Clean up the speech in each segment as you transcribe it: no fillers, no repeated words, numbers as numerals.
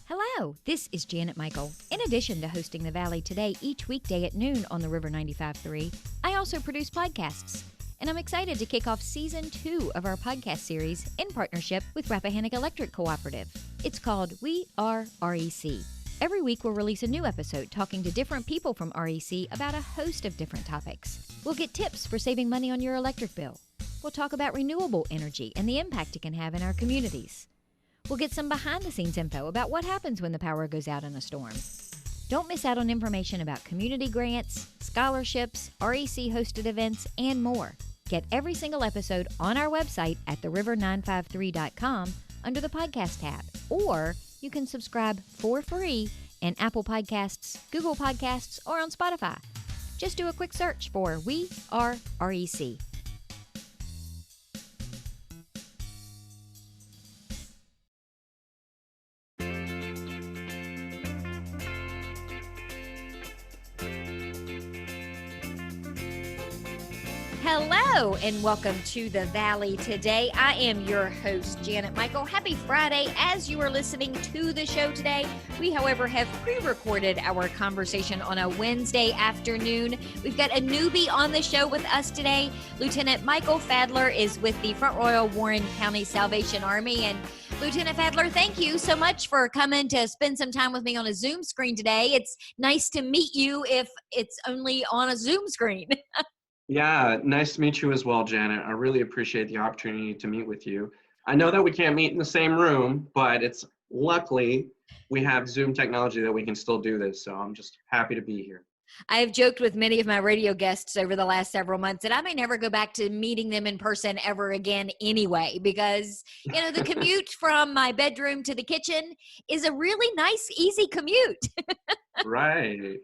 Hello, this is Janet Michael. In addition to hosting The Valley Today each weekday at noon on the River 95.3, I also produce podcasts. And I'm excited to kick off Season 2 of our podcast series in partnership with Rappahannock Electric Cooperative. It's called We Are REC. Every week we'll release a new episode talking to different people from REC about a host of different topics. We'll get tips for saving money on your electric bill. We'll talk about renewable energy and the impact it can have in our communities. We'll get some behind-the-scenes info about what happens when the power goes out in a storm. Don't miss out on information about community grants, scholarships, REC-hosted events, and more. Get every single episode on our website at theriver953.com under the podcast tab, or you can subscribe for free in Apple Podcasts, Google Podcasts, or on Spotify. Just do a quick search for We Are REC. Hello and welcome to the Valley Today. I am your host, Janet Michael. Happy Friday as you are listening to the show today. We, however, have pre-recorded our conversation on a Wednesday afternoon. We've got a newbie on the show with us today. Lieutenant Michael Fadler is with the Front Royal Warren County Salvation Army. And Lieutenant Fadler, thank you so much for coming to spend some time with me on a Zoom screen today. It's nice to meet you if it's only on a Zoom screen. Yeah, nice to meet you as well, Janet. I really appreciate the opportunity to meet with you. I know that we can't meet in the same room, but it's luckily we have Zoom technology that we can still do this. So I'm just happy to be here. I have joked with many of my radio guests over the last several months that I may never go back to meeting them in person ever again anyway, because, the commute from my bedroom to the kitchen is a really nice, easy commute. Right.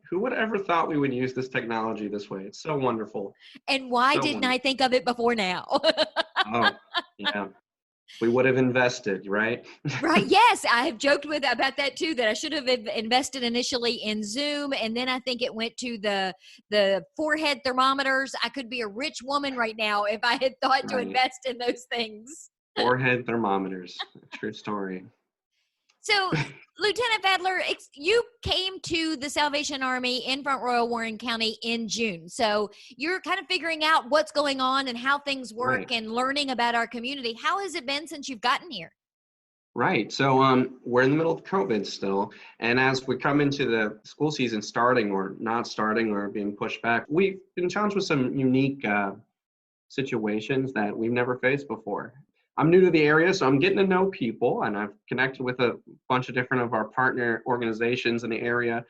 Who would have ever thought we would use this technology this way? It's so wonderful. And why didn't I think of it before now? Oh, yeah. We would have invested, right? Right. Yes. I have joked about that too, that I should have invested initially in Zoom. And then I think it went to the forehead thermometers. I could be a rich woman right now if I had thought to invest in those things. Forehead thermometers. True story. So, Lieutenant Fadler, you came to the Salvation Army in Front Royal Warren County in June. So you're kind of figuring out what's going on and how things work and learning about our community. How has it been since you've gotten here? Right. So we're in the middle of COVID still. And as we come into the school season starting or not starting or being pushed back, we've been challenged with some unique situations that we've never faced before. I'm new to the area, so I'm getting to know people, and I've connected with a bunch of different of our partner organizations in the area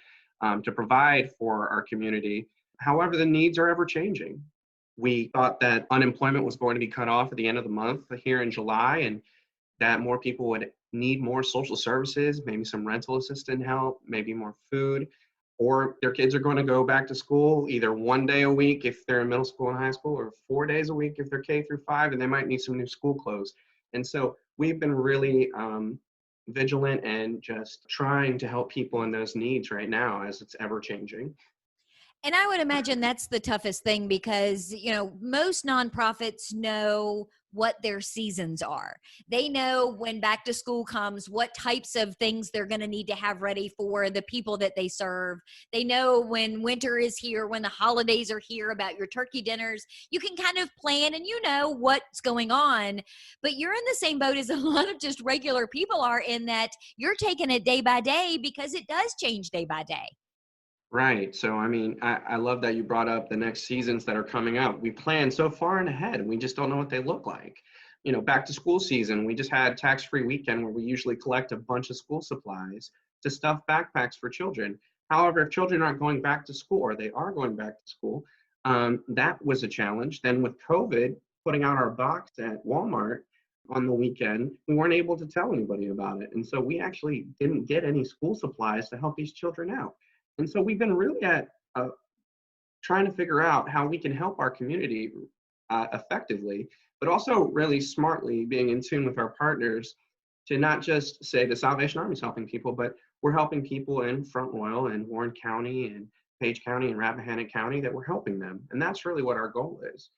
to provide for our community. However, the needs are ever changing. We thought that unemployment was going to be cut off at the end of the month here in July, and that more people would need more social services, maybe some rental assistant help, maybe more food, or their kids are going to go back to school either one day a week if they're in middle school and high school, or 4 days a week if they're K through 5, and they might need some new school clothes. And so we've been really vigilant and just trying to help people in those needs right now as it's ever changing. And I would imagine that's the toughest thing because, most nonprofits know what their seasons are. They know when back to school comes, what types of things they're going to need to have ready for the people that they serve. They know when winter is here, when the holidays are here, about your turkey dinners. You can kind of plan and you know what's going on, but you're in the same boat as a lot of just regular people are, in that you're taking it day by day because it does change day by day. Right. So, I love that you brought up the next seasons that are coming up. We plan so far in ahead, and we just don't know what they look like. Back to school season, we just had tax-free weekend where we usually collect a bunch of school supplies to stuff backpacks for children. However, if children aren't going back to school, or they are going back to school, that was a challenge. Then with COVID, putting out our box at Walmart on the weekend, we weren't able to tell anybody about it. And so we actually didn't get any school supplies to help these children out. And so we've been really trying to figure out how we can help our community effectively, but also really smartly, being in tune with our partners to not just say the Salvation Army is helping people, but we're helping people in Front Royal and Warren County and Page County and Rappahannock County, that we're helping them. And that's really what our goal is.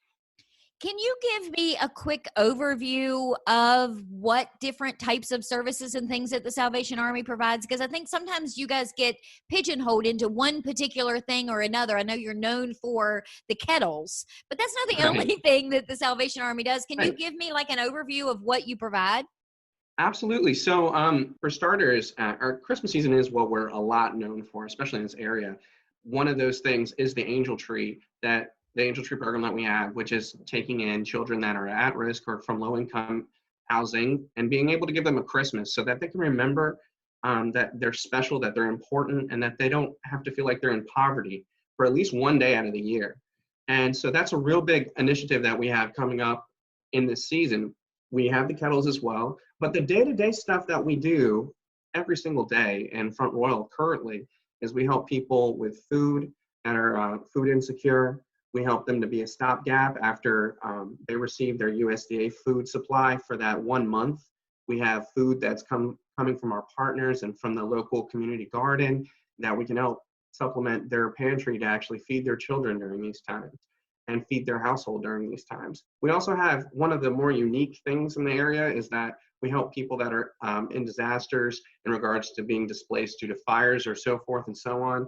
Can you give me a quick overview of what different types of services and things that the Salvation Army provides? Because I think sometimes you guys get pigeonholed into one particular thing or another. I know you're known for the kettles, but that's not the Right. only thing that the Salvation Army does. Can you Right. give me like an overview of what you provide? Absolutely. So, for starters, our Christmas season is what we're a lot known for, especially in this area. One of those things is the Angel Tree program that we have, which is taking in children that are at risk or from low income housing and being able to give them a Christmas so that they can remember that they're special, that they're important, and that they don't have to feel like they're in poverty for at least one day out of the year. And so that's a real big initiative that we have coming up in this season. We have the kettles as well, but the day-to-day stuff that we do every single day in Front Royal currently is we help people with food that are food insecure. We help them to be a stopgap after they receive their USDA food supply for that 1 month. We have food that's coming from our partners and from the local community garden that we can help supplement their pantry to actually feed their children during these times and feed their household during these times. We also have one of the more unique things in the area is that we help people that are in disasters in regards to being displaced due to fires or so forth and so on,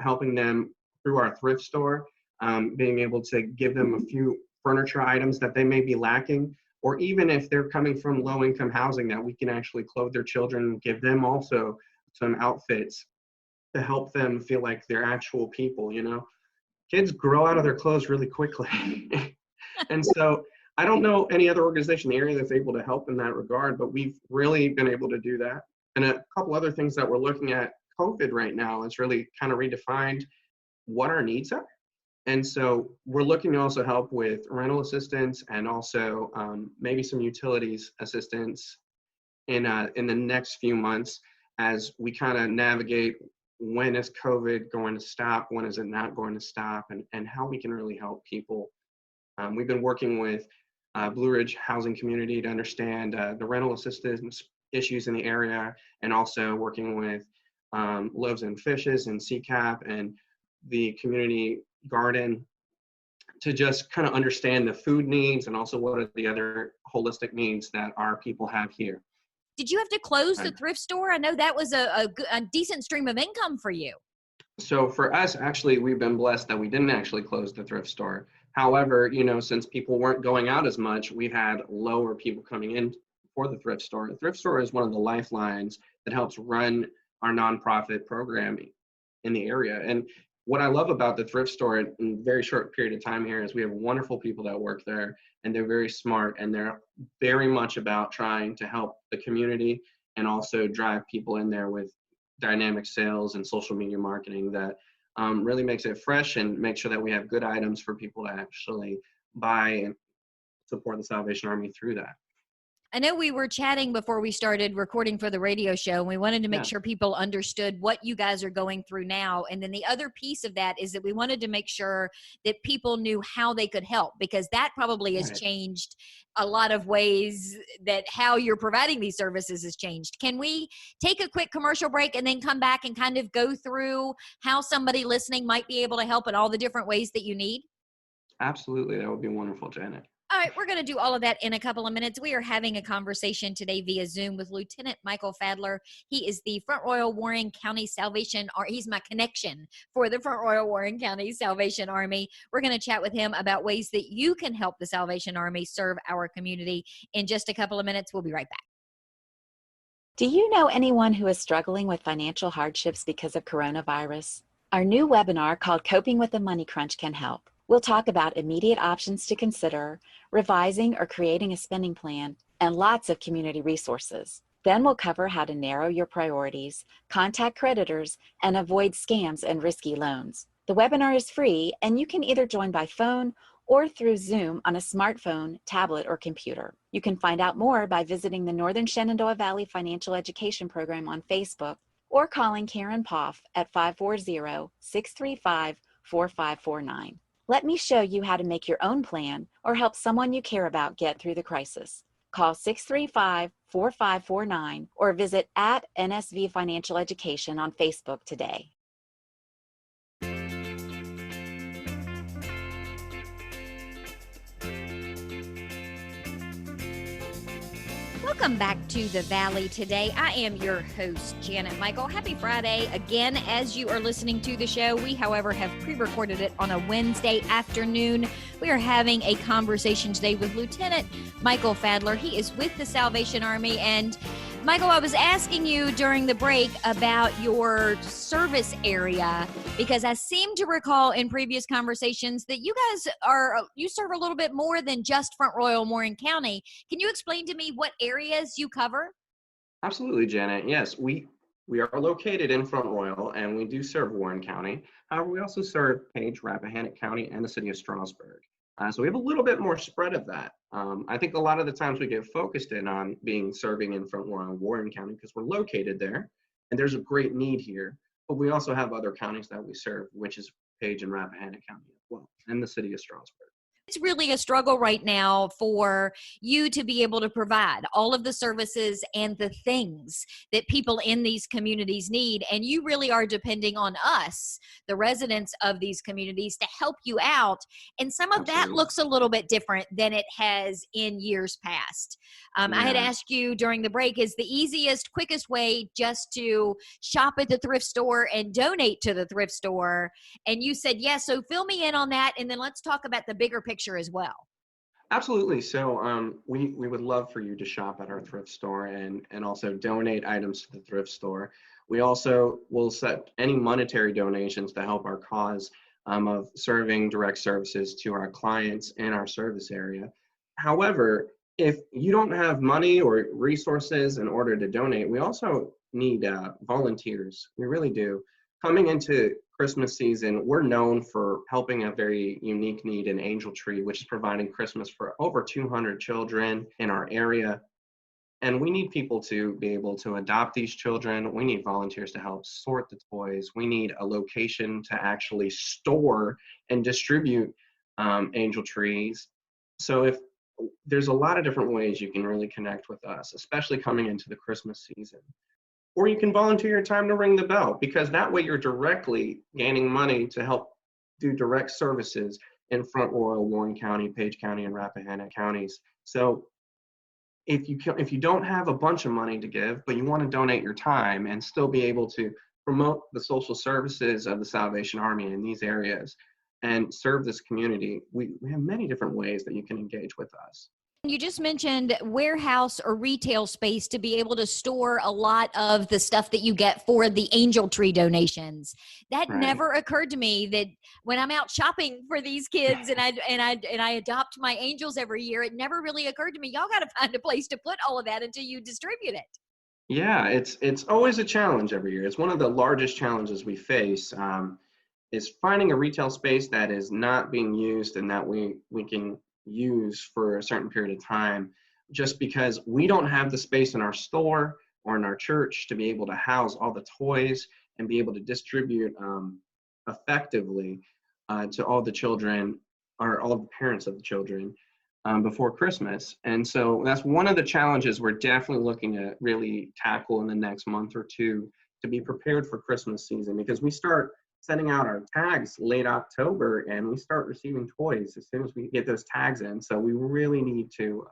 helping them through our thrift store, being able to give them a few furniture items that they may be lacking, or even if they're coming from low income housing that we can actually clothe their children and give them also some outfits to help them feel like they're actual people, you know? Kids grow out of their clothes really quickly. And so I don't know any other organization in the area that's able to help in that regard, but we've really been able to do that. And a couple other things that we're looking at COVID right now is really kind of redefined what our needs are. And so we're looking to also help with rental assistance and also maybe some utilities assistance in the next few months as we kind of navigate when is COVID going to stop, when is it not going to stop, and how we can really help people. We've been working with Blue Ridge Housing Community to understand the rental assistance issues in the area, and also working with Loaves and Fishes and CCAP and the community garden to just kind of understand the food needs and also what are the other holistic needs that our people have here. Did you have to close the thrift store? I know that was a decent stream of income for you. So for us, actually, we've been blessed that we didn't actually close the thrift store. However, you know, since people weren't going out as much, we've had lower people coming in for the thrift store. The thrift store is one of the lifelines that helps run our nonprofit program in the area. And what I love about the thrift store in a very short period of time here is we have wonderful people that work there, and they're very smart, and they're very much about trying to help the community and also drive people in there with dynamic sales and social media marketing that really makes it fresh and make sure that we have good items for people to actually buy and support the Salvation Army through that. I know we were chatting before we started recording for the radio show, and we wanted to make sure people understood what you guys are going through now. And then the other piece of that is that we wanted to make sure that people knew how they could help, because that probably has changed a lot of ways that how you're providing these services has changed. Can we take a quick commercial break and then come back and kind of go through how somebody listening might be able to help in all the different ways that you need? Absolutely. That would be wonderful, Janet. All right, we're going to do all of that in a couple of minutes. We are having a conversation today via Zoom with Lieutenant Michael Fadler. He is the Front Royal Warren County Salvation, or he's my connection for the Front Royal Warren County Salvation Army. We're going to chat with him about ways that you can help the Salvation Army serve our community in just a couple of minutes. We'll be right back. Do you know anyone who is struggling with financial hardships because of coronavirus? Our new webinar called Coping with the Money Crunch can help. We'll talk about immediate options to consider, revising or creating a spending plan, and lots of community resources. Then we'll cover how to narrow your priorities, contact creditors, and avoid scams and risky loans. The webinar is free, and you can either join by phone or through Zoom on a smartphone, tablet, or computer. You can find out more by visiting the Northern Shenandoah Valley Financial Education Program on Facebook or calling Karen Poff at 540-635-4549. Let me show you how to make your own plan or help someone you care about get through the crisis. Call 635-4549 or visit at NSV Financial Education on Facebook today. Welcome back to the Valley today. I am your host, Janet Michael. Happy Friday again as you are listening to the show. We, however, have pre-recorded it on a Wednesday afternoon. We are having a conversation today with Lieutenant Michael Fadler. He is with the Salvation Army. And Michael, I was asking you during the break about your service area because I seem to recall in previous conversations that you serve a little bit more than just Front Royal, Warren County. Can you explain to me what areas you cover? Absolutely, Janet. Yes, we are located in Front Royal, and we do serve Warren County. However, we also serve Page, Rappahannock County, and the city of Strasburg. So we have a little bit more spread of that. I think a lot of the times we get focused in on serving in Front Royal and Warren County because we're located there, and there's a great need here. But we also have other counties that we serve, which is Page and Rappahannock County as well, and the city of Strasburg. It's really a struggle right now for you to be able to provide all of the services and the things that people in these communities need. And you really are depending on us, the residents of these communities, to help you out. And some of that looks a little bit different than it has in years past. I had asked you during the break, is the easiest, quickest way just to shop at the thrift store and donate to the thrift store? And you said yes. So fill me in on that. And then let's talk about the bigger picture as well. Absolutely. So we would love for you to shop at our thrift store and also donate items to the thrift store. We also will set any monetary donations to help our cause of serving direct services to our clients in our service area. However, if you don't have money or resources in order to donate, we also need volunteers. We really do. Coming into Christmas season, we're known for helping a very unique need in Angel Tree, which is providing Christmas for over 200 children in our area. And we need people to be able to adopt these children. We need volunteers to help sort the toys. We need a location to actually store and distribute Angel Trees. So if there's a lot of different ways you can really connect with us, especially coming into the Christmas season. Or you can volunteer your time to ring the bell, because that way you're directly gaining money to help do direct services in Front Royal, Warren County, Page County, and Rappahannock counties. So if you don't have a bunch of money to give, but you want to donate your time and still be able to promote the social services of the Salvation Army in these areas and serve this community, we have many different ways that you can engage with us. You just mentioned warehouse or retail space to be able to store a lot of the stuff that you get for the Angel Tree donations. That never occurred to me, that when I'm out shopping for these kids and I adopt my angels every year, it never really occurred to me, y'all got to find a place to put all of that until you distribute it. Yeah, it's always a challenge every year. It's one of the largest challenges we face, is finding a retail space that is not being used and that we can use for a certain period of time, just because we don't have the space in our store or in our church to be able to house all the toys and be able to distribute effectively to all the children, or all the parents of the children, before Christmas. And so that's one of the challenges we're definitely looking to really tackle in the next month or two to be prepared for Christmas season, because we start sending out our tags late October and we start receiving toys as soon as we get those tags in. So we really need to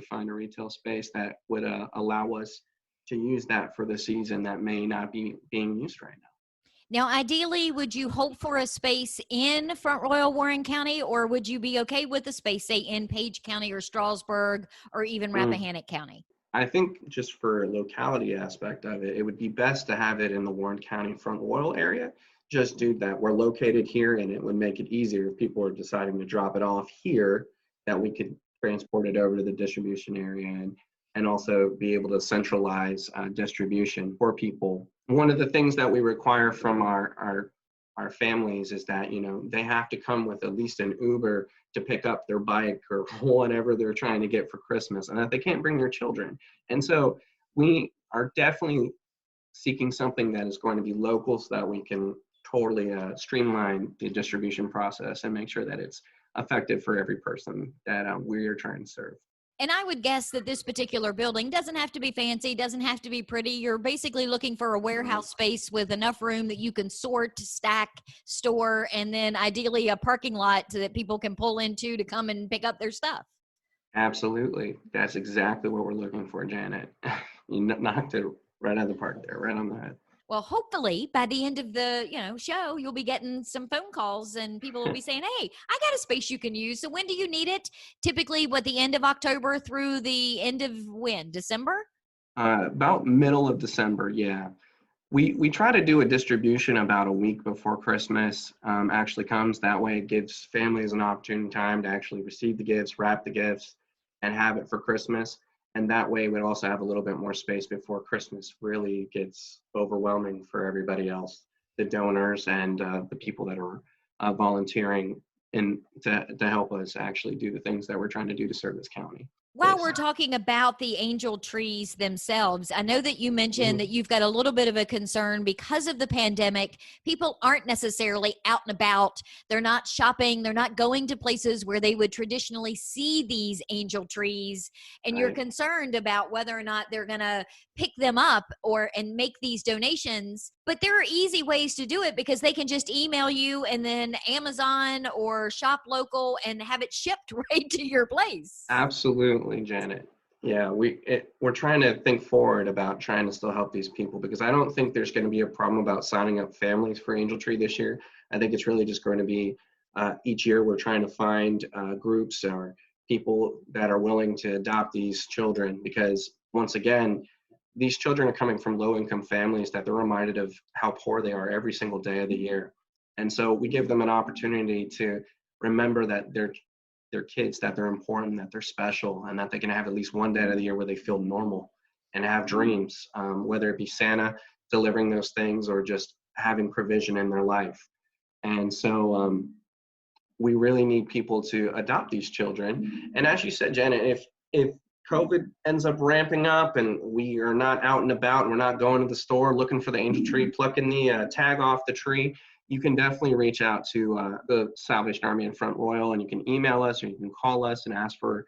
find a retail space that would allow us to use that for the season that may not be being used right now. Now, ideally, would you hope for a space in Front Royal, Warren County, or would you be okay with a space, say, in Page County or Strasburg or even Rappahannock County? I think just for locality aspect of it, it would be best to have it in the Warren County Front Royal area, just due that we're located here, and it would make it easier if people are deciding to drop it off here, that we could transport it over to the distribution area and also be able to centralize distribution for people. One of the things that we require from our families is that, they have to come with at least an Uber to pick up their bike or whatever they're trying to get for Christmas, and that they can't bring their children. And so we are definitely seeking something that is going to be local, so that we can totally streamline the distribution process and make sure that it's effective for every person that we are trying to serve. And I would guess that this particular building doesn't have to be fancy, doesn't have to be pretty. You're basically looking for a warehouse space with enough room that you can sort, stack, store, and then ideally a parking lot so that people can pull into to come and pick up their stuff. Absolutely. That's exactly what we're looking for, Janet. You knocked it right out of the park there, right on the head. Well, hopefully by the end of the, show, you'll be getting some phone calls and people will be saying, "Hey, I got a space you can use. So when do you need it?" Typically, what, the end of October through the end of when? December? About middle of December, yeah. We try to do a distribution about a week before Christmas actually comes. That way it gives families an opportunity time to actually receive the gifts, wrap the gifts, and have it for Christmas. And that way we'd also have a little bit more space before Christmas really gets overwhelming for everybody else, the donors and the people that are volunteering to help us actually do the things that we're trying to do to serve this county. While we're talking about the angel trees themselves, I know that you mentioned that you've got a little bit of a concern because of the pandemic. People aren't necessarily out and about. They're not shopping. They're not going to places where they would traditionally see these angel trees. And you're concerned about whether or not they're going to pick them up and make these donations. But there are easy ways to do it because they can just email you and then Amazon or shop local and have it shipped right to your place. Absolutely, Janet. Yeah, we're trying to think forward about trying to still help these people because I don't think there's going to be a problem about signing up families for Angel Tree this year. I think it's really just going to be each year we're trying to find groups or people that are willing to adopt these children because once again, these children are coming from low-income families that they're reminded of how poor they are every single day of the year. And so we give them an opportunity to remember that they're kids, that they're important, that they're special, and that they can have at least one day of the year where they feel normal and have dreams, whether it be Santa delivering those things or just having provision in their life. And so we really need people to adopt these children. And as you said, Janet, if COVID ends up ramping up and we are not out and about and we're not going to the store looking for the angel tree, plucking the tag off the tree, you can definitely reach out to the Salvation Army in Front Royal, and you can email us or you can call us and ask for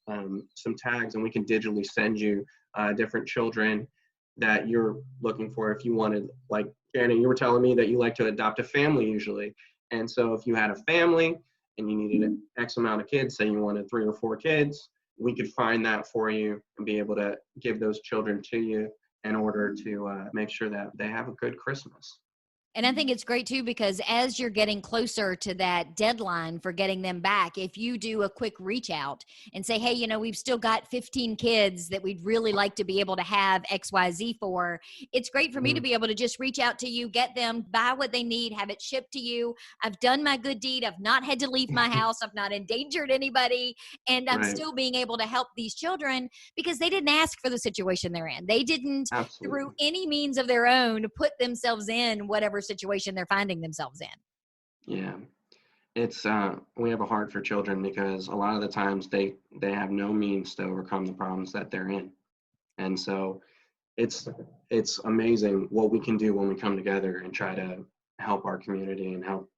some tags, and we can digitally send you different children that you're looking for. If you wanted, like Janet, you were telling me that you like to adopt a family usually. And so if you had a family and you needed an X amount of kids, say you wanted 3 or 4 kids, we could find that for you and be able to give those children to you in order to make sure that they have a good Christmas. And I think it's great too, because as you're getting closer to that deadline for getting them back, if you do a quick reach out and say, "Hey, we've still got 15 kids that we'd really like to be able to have XYZ for," it's great for me to be able to just reach out to you, get them, buy what they need, have it shipped to you. I've done my good deed. I've not had to leave my house. I've not endangered anybody. And I'm still being able to help these children because they didn't ask for the situation they're in. They didn't, through any means of their own, put themselves in whatever situation they're finding themselves in. Yeah, it's we have a heart for children because a lot of the times they have no means to overcome the problems that they're in, and so it's amazing what we can do when we come together and try to help our community and help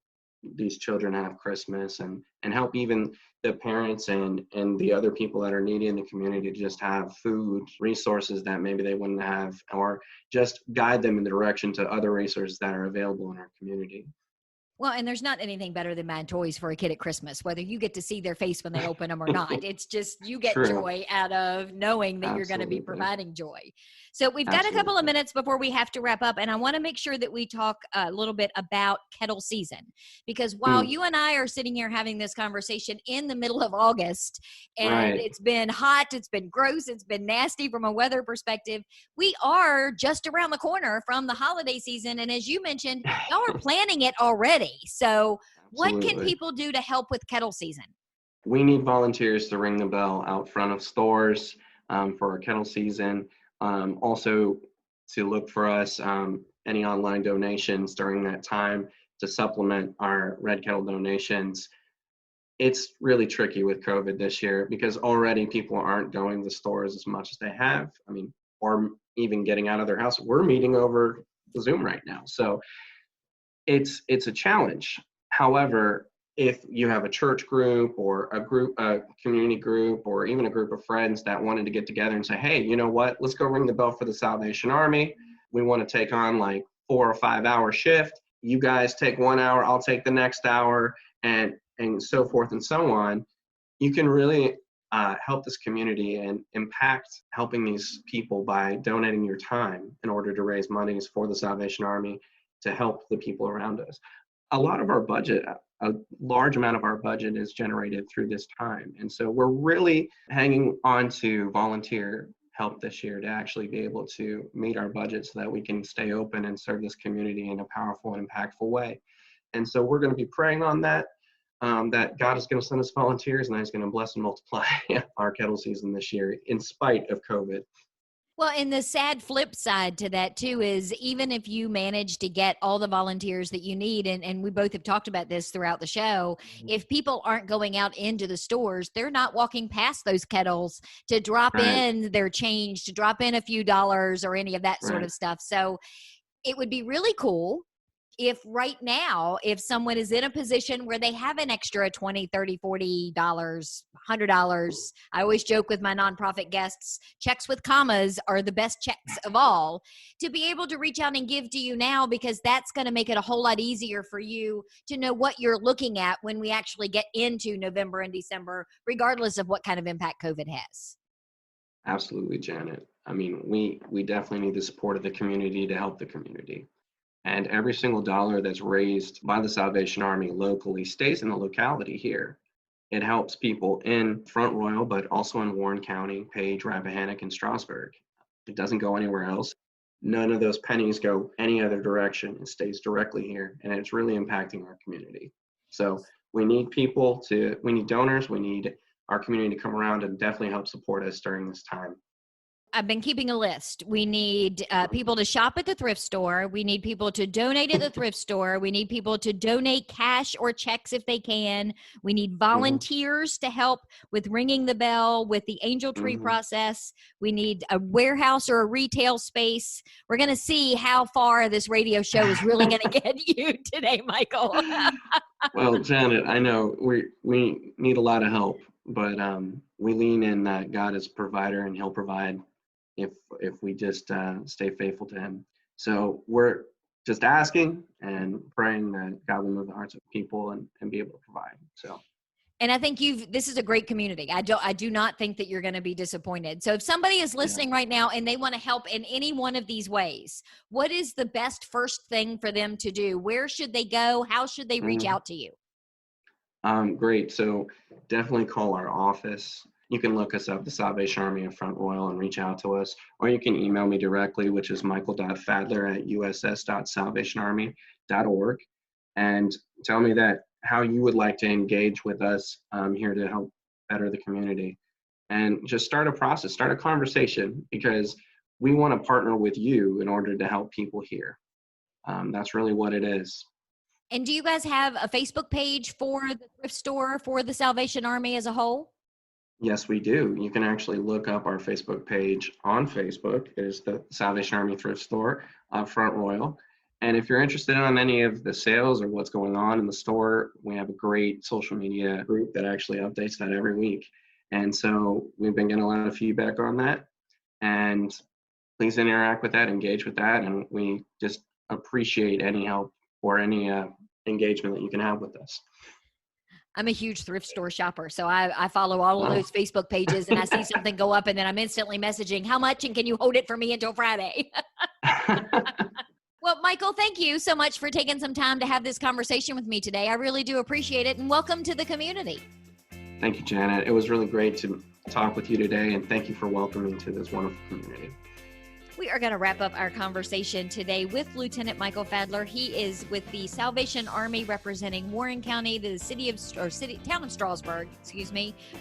these children have Christmas and help even the parents and the other people that are needy in the community to just have food, resources that maybe they wouldn't have, or just guide them in the direction to other resources that are available in our community. Well, and there's not anything better than buying toys for a kid at Christmas, whether you get to see their face when they open them or not. It's just, you get joy out of knowing that you're going to be providing joy. So we've got a couple of minutes before we have to wrap up, and I want to make sure that we talk a little bit about kettle season, because while you and I are sitting here having this conversation in the middle of August, and it's been hot, it's been gross, it's been nasty from a weather perspective, we are just around the corner from the holiday season. And as you mentioned, y'all are planning it already. So what can people do to help with kettle season? We need volunteers to ring the bell out front of stores for our kettle season. Also to look for us any online donations during that time to supplement our Red Kettle donations. It's really tricky with COVID this year because already people aren't going to stores as much as they have. I mean, or even getting out of their house. We're meeting over Zoom right now. So it's a challenge. However, if you have a church group or a community group, or even a group of friends that wanted to get together and say, "Hey, you know what? Let's go ring the bell for the Salvation Army. We want to take on like 4 or 5 hour shift. You guys take 1 hour, I'll take the next hour," and so forth and so on. You can really help this community and impact helping these people by donating your time in order to raise monies for the Salvation Army to help the people around us. A lot of our budget, a large amount of our budget is generated through this time. And so we're really hanging on to volunteer help this year to actually be able to meet our budget so that we can stay open and serve this community in a powerful and impactful way. And so we're going to be praying on that, that God is going to send us volunteers and that He's going to bless and multiply our kettle season this year in spite of COVID. Well, and the sad flip side to that, too, is even if you manage to get all the volunteers that you need, and we both have talked about this throughout the show, if people aren't going out into the stores, they're not walking past those kettles to drop in their change, to drop in a few dollars or any of that sort of stuff. So it would be really cool if right now, if someone is in a position where they have an extra $20, $30, $40, $100, I always joke with my nonprofit guests, checks with commas are the best checks of all, to be able to reach out and give to you now, because that's going to make it a whole lot easier for you to know what you're looking at when we actually get into November and December, regardless of what kind of impact COVID has. Absolutely, Janet. I mean, we definitely need the support of the community to help the community. And every single dollar that's raised by the Salvation Army locally stays in the locality here. It helps people in Front Royal, but also in Warren County, Page, Rappahannock, and Strasburg. It doesn't go anywhere else. None of those pennies go any other direction. It stays directly here, and it's really impacting our community. So we need we need donors, we need our community to come around and definitely help support us during this time. I've been keeping a list. We need people to shop at the thrift store. We need people to donate at the thrift store. We need people to donate cash or checks if they can. We need volunteers to help with ringing the bell, with the angel tree process. We need a warehouse or a retail space. We're going to see how far this radio show is really going to get you today, Michael. Well, Janet, I know we need a lot of help, but we lean in that God is a provider and He'll provide if we just stay faithful to Him. So we're just asking and praying that God will move the hearts of people and be able to provide. So. And I think this is a great community. I do not think that you're going to be disappointed. So if somebody is listening right now and they want to help in any one of these ways, what is the best first thing for them to do? Where should they go? How should they reach out to you? Great. So definitely call our office. You can look us up, the Salvation Army of Front Royal, and reach out to us. Or you can email me directly, which is michael.fadler@uss.salvationarmy.org, and tell me how you would like to engage with us here to help better the community. And just start a process, start a conversation, because we want to partner with you in order to help people here. That's really what it is. And do you guys have a Facebook page for the thrift store, for the Salvation Army as a whole? Yes, we do. You can actually look up our Facebook page on Facebook. It is the Salvation Army Thrift Store, Front Royal. And if you're interested in any of the sales or what's going on in the store, we have a great social media group that actually updates that every week. And so we've been getting a lot of feedback on that. And please interact with that, engage with that. And we just appreciate any help or any engagement that you can have with us. I'm a huge thrift store shopper, so I follow all of those Facebook pages, and I see something go up, and then I'm instantly messaging, how much, and can you hold it for me until Friday? Well, Michael, thank you so much for taking some time to have this conversation with me today. I really do appreciate it, and welcome to the community. Thank you, Janet. It was really great to talk with you today, and thank you for welcoming to this wonderful community. We are going to wrap up our conversation today with Lieutenant Michael Fadler. He is with the Salvation Army representing Warren County, the town of Strasburg,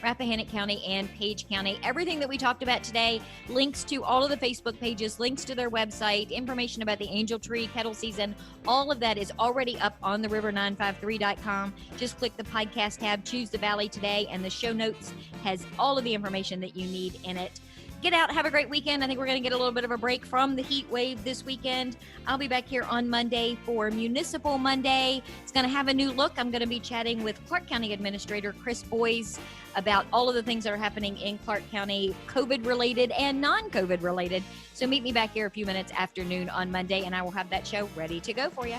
Rappahannock County, and Page County. Everything that we talked about today, links to all of the Facebook pages, links to their website, information about the Angel Tree Kettle Season, all of that is already up on the river953.com. Just click the podcast tab, choose the Valley today, and the show notes has all of the information that you need in it. Get out, have a great weekend. I think we're going to get a little bit of a break from the heat wave this weekend. I'll be back here on Monday for Municipal Monday. It's going to have a new look. I'm going to be chatting with Clark County Administrator Chris Boyes about all of the things that are happening in Clark County, COVID-related and non-COVID related. So meet me back here a few minutes after noon on Monday, and I will have that show ready to go for you.